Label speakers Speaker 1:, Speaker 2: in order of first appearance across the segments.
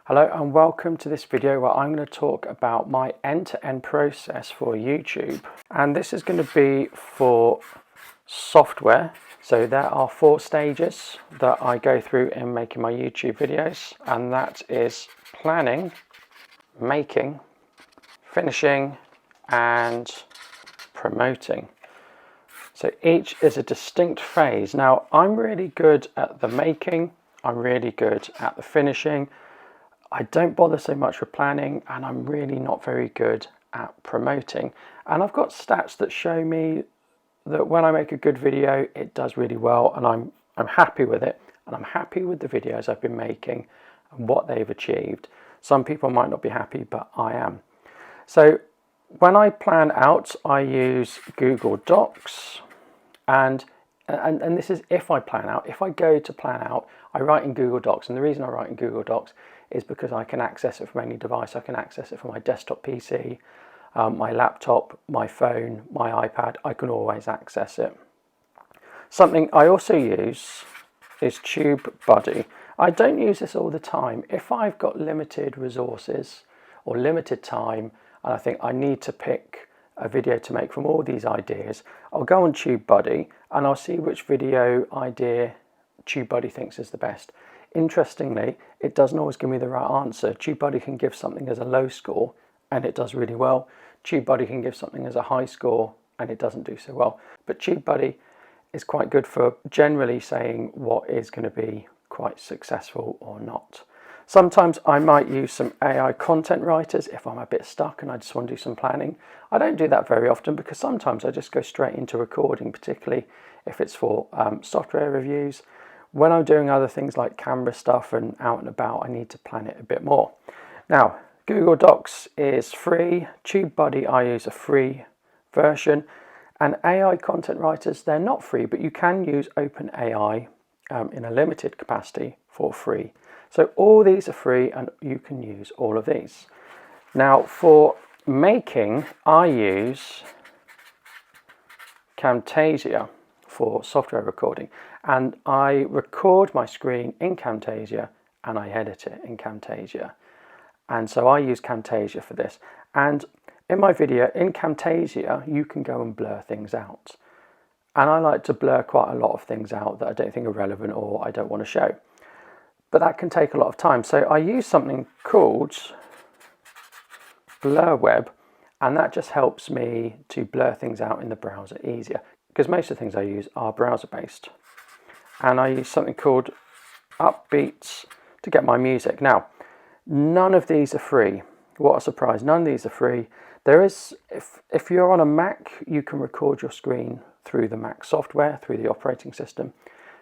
Speaker 1: Hello and welcome to this video where I'm going to talk about my end-to-end process for YouTube, and this is going to be for software. So there are 4 stages that I go through in making my YouTube videos, and that is planning, making, finishing and promoting. So each is a distinct phase. Now I'm really good at the making, I'm really good at the finishing. I don't bother so much with planning, and I'm really not very good at promoting. And I've got stats that show me that when I make a good video, it does really well, and I'm happy with it, and I'm happy with the videos I've been making and what they've achieved. Some people might not be happy, but I am. So when I plan out, I use Google Docs, and this is if I plan out. If I go to plan out, I write in Google Docs, and the reason I write in Google Docs is because I can access it from any device. I can access it from my desktop PC, my laptop, my phone, my iPad. I can always access it. Something I also use is TubeBuddy. I don't use this all the time. If I've got limited resources or limited time and I think I need to pick a video to make from all these ideas, I'll go on TubeBuddy and I'll see which video idea TubeBuddy thinks is the best. Interestingly, it doesn't always give me the right answer. TubeBuddy can give something as a low score and it does really well. TubeBuddy can give something as a high score and it doesn't do so well. But TubeBuddy is quite good for generally saying what is going to be quite successful or not. Sometimes I might use some AI content writers if I'm a bit stuck and I just want to do some planning. I don't do that very often because sometimes I just go straight into recording, particularly if it's for software reviews. When I'm doing other things like camera stuff and out and about, I need to plan it a bit more. Now, Google Docs is free. TubeBuddy, I use a free version. And AI content writers, they're not free, but you can use OpenAI in a limited capacity for free. So all these are free and you can use all of these. Now for making, I use Camtasia for software recording, and I record my screen in Camtasia and I edit it in Camtasia, and so I use Camtasia for this. And in my video in Camtasia you can go and blur things out, and I like to blur quite a lot of things out that I don't think are relevant or I don't want to show, but that can take a lot of time. So I use something called Blur Web, and that just helps me to blur things out in the browser easier, because most of the things I use are browser based. And I use something called Upbeats to get my music. Now, none of these are free. What a surprise, none of these are free. There is, if you're on a Mac, you can record your screen through the Mac software, through the operating system.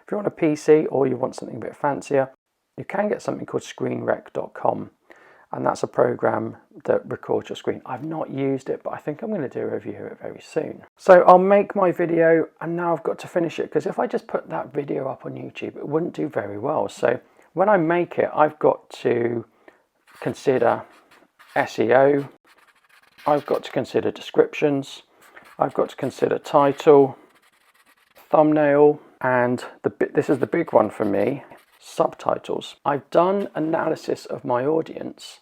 Speaker 1: If you're on a PC or you want something a bit fancier, you can get something called screenrec.com. And that's a program that records your screen. I've not used it, but I think I'm going to do a review of it very soon. So I'll make my video, and now I've got to finish it, because if I just put that video up on YouTube, it wouldn't do very well. So when I make it, I've got to consider SEO, I've got to consider descriptions, I've got to consider title, thumbnail, and this is the big one for me, subtitles. I've done analysis of my audience,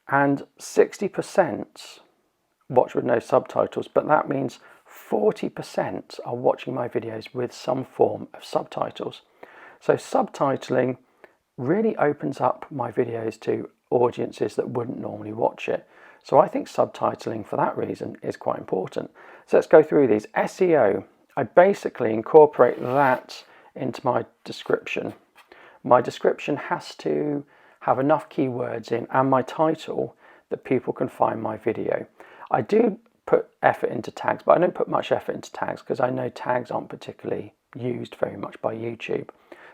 Speaker 1: and 60% watch with no subtitles, but that means 40% are watching my videos with some form of subtitles. So subtitling really opens up my videos to audiences that wouldn't normally watch it. So I think subtitling for that reason is quite important. So let's go through these. SEO, I basically incorporate that into my description. My description has to have enough keywords in, and my title, that people can find my video. I do put effort into tags, but I don't put much effort into tags because I know tags aren't particularly used very much by YouTube.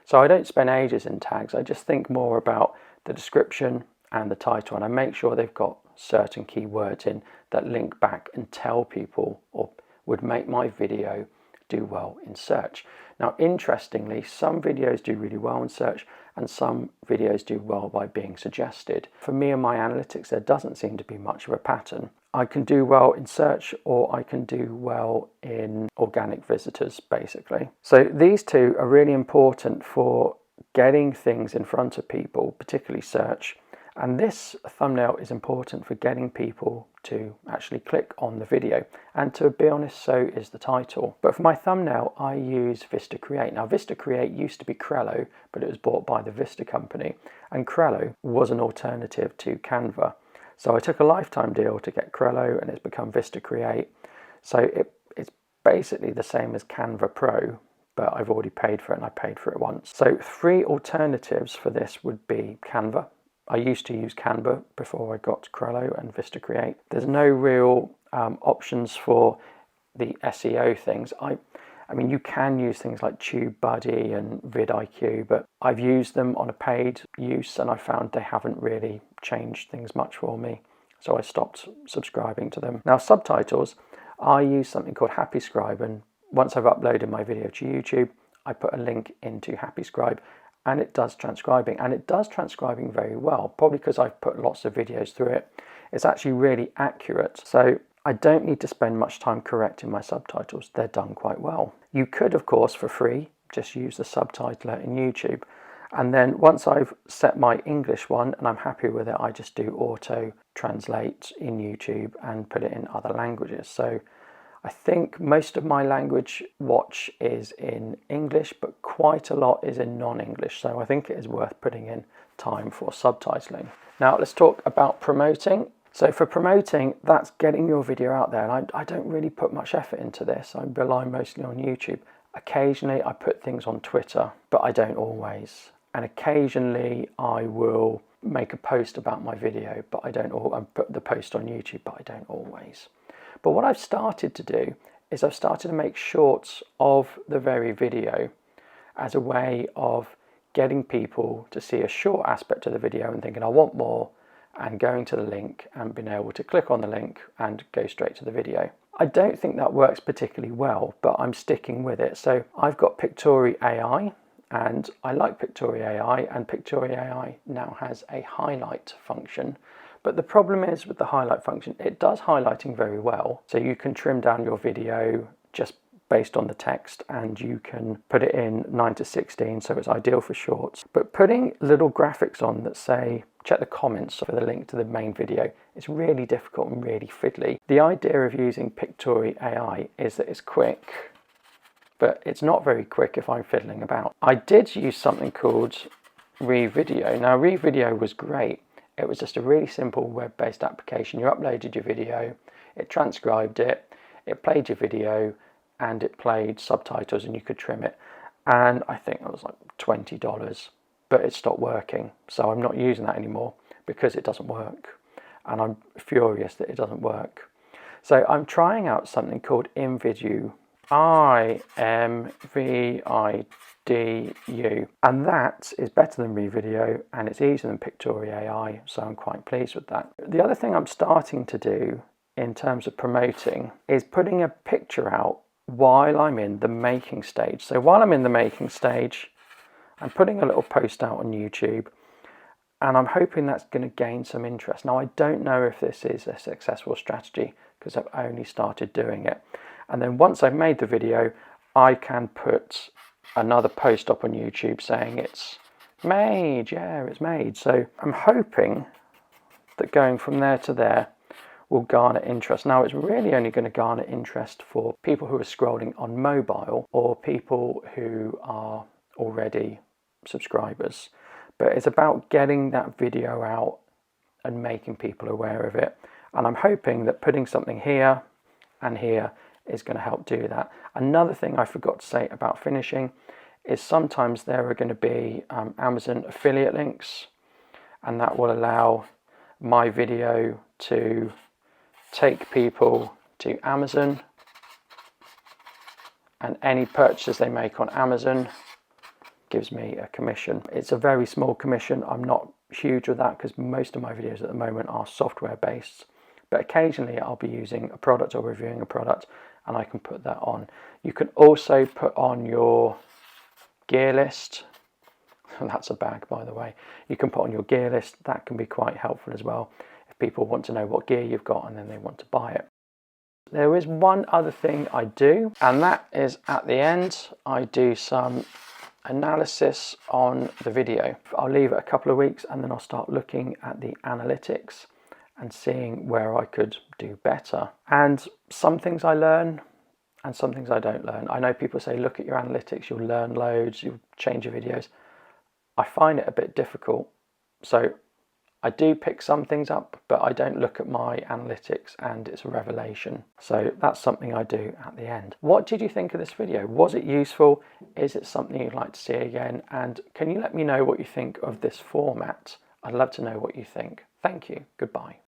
Speaker 1: So I don't spend ages in tags. I just think more about the description and the title, and I make sure they've got certain keywords in that link back and tell people, or would make my video do well in search. Now, interestingly, some videos do really well in search and some videos do well by being suggested. For me and my analytics, there doesn't seem to be much of a pattern. I can do well in search, or I can do well in organic visitors, basically. So these two are really important for getting things in front of people, particularly search, And this thumbnail is important for getting people to actually click on the video. And to be honest, so is the title. But for my thumbnail, I use Vista Create. Now, Vista Create used to be Crello, but it was bought by the Vista company. And Crello was an alternative to Canva. So I took a lifetime deal to get Crello, and it's become Vista Create. So it's basically the same as Canva Pro, but I've already paid for it, and I paid for it once. So 3 alternatives for this would be Canva. I used to use Canva before I got Crello and Vista Create. There's no real options for the SEO things. I mean, you can use things like TubeBuddy and vidIQ, but I've used them on a paid use, and I found they haven't really changed things much for me. So I stopped subscribing to them. Now, subtitles, I use something called HappyScribe, and once I've uploaded my video to YouTube, I put a link into HappyScribe, and it does transcribing, and it does transcribing very well, probably because I've put lots of videos through it. It's actually really accurate, so I don't need to spend much time correcting my subtitles. They're done quite well. You could, of course, for free, just use the subtitler in YouTube, and then once I've set my English one and I'm happy with it, I just do auto translate in YouTube and put it in other languages. So I think most of my language watch is in English, but quite a lot is in non-English. So I think it is worth putting in time for subtitling. Now let's talk about promoting. So for promoting, that's getting your video out there. And I don't really put much effort into this. I rely mostly on YouTube. Occasionally I put things on Twitter, but I don't always. And occasionally I will make a post about my video, but I put the post on YouTube, but I don't always. But what I've started to do is I've started to make shorts of the very video as a way of getting people to see a short aspect of the video and thinking, I want more, and going to the link and being able to click on the link and go straight to the video. I don't think that works particularly well, but I'm sticking with it. So I've got Pictory AI, and I like Pictory AI, and Pictory AI now has a highlight function. But the problem is with the highlight function, it does highlighting very well. So you can trim down your video just based on the text, and you can put it in 9:16, so it's ideal for shorts. But putting little graphics on that say, check the comments for the link to the main video, is really difficult and really fiddly. The idea of using Pictory AI is that it's quick, but it's not very quick if I'm fiddling about. I did use something called ReVideo. Now, ReVideo was great. It was just a really simple web-based application. You uploaded your video, it transcribed it, it played your video, and it played subtitles, and you could trim it. And I think it was like $20, but it stopped working. So I'm not using that anymore because it doesn't work. And I'm furious that it doesn't work. So I'm trying out something called IMVidu. IMVIDU, and that is better than ReVideo, and it's easier than Pictory AI, so I'm quite pleased with that. The other thing I'm starting to do in terms of promoting is putting a picture out while I'm in the making stage. So while I'm in the making stage, I'm putting a little post out on YouTube, and I'm hoping that's going to gain some interest. Now, I don't know if this is a successful strategy because I've only started doing it. And then once I've made the video, I can put another post up on YouTube saying it's made, yeah, it's made. So I'm hoping that going from there to there will garner interest. Now, it's really only going to garner interest for people who are scrolling on mobile or people who are already subscribers. But it's about getting that video out and making people aware of it. And I'm hoping that putting something here and here is going to help do that. Another thing I forgot to say about finishing is sometimes there are going to be Amazon affiliate links, and that will allow my video to take people to Amazon, and any purchases they make on Amazon gives me a commission. It's a very small commission. I'm not huge with that because most of my videos at the moment are software based, but occasionally I'll be using a product or reviewing a product, and I can put that on. You can also put on your gear list. That's a bag, by the way. You can put on your gear list. That can be quite helpful as well if people want to know what gear you've got and then they want to buy it. There is one other thing I do, and that is at the end I do some analysis on the video. I'll leave it a couple of weeks and then I'll start looking at the analytics and seeing where I could do better. And some things I learn and some things I don't learn. I know people say, look at your analytics, you'll learn loads, you'll change your videos. I find it a bit difficult. So I do pick some things up, but I don't look at my analytics and it's a revelation. So that's something I do at the end. What did you think of this video? Was it useful? Is it something you'd like to see again? And can you let me know what you think of this format? I'd love to know what you think. Thank you. Goodbye.